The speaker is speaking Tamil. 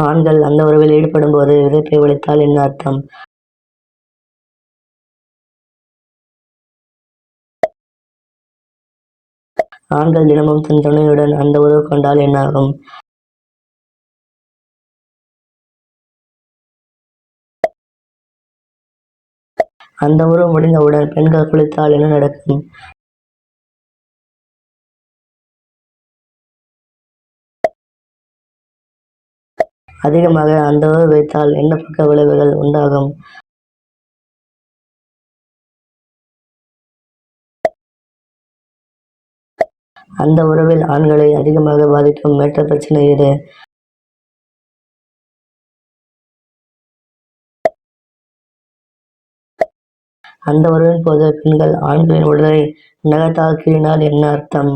ஆண்கள் அந்த உறவில் ஈடுபடும்போது விதைப்பை ஒலித்தால் என்ன அர்த்தம்? ஆண்கள் தினமும் தன் துணையுடன் அந்த உறவு கொண்டால் என்ன ஆகும்? அந்த உறவு முடிந்தவுடன் பெண்கள் குளித்தால் என்ன நடக்கும்? அதிகமாக அந்த உறவு வைத்தால் என்ன பக்க விளைவுகள் உண்டாகும்? அந்த உறவில் ஆண்களை அதிகமாக பாதிக்கும் மேற்ற பிரச்சனை எது? அந்த உறவின் போது பெண்கள் ஆண்களின் உடலை நகத்தால் கீறினால் என்ன அர்த்தம்?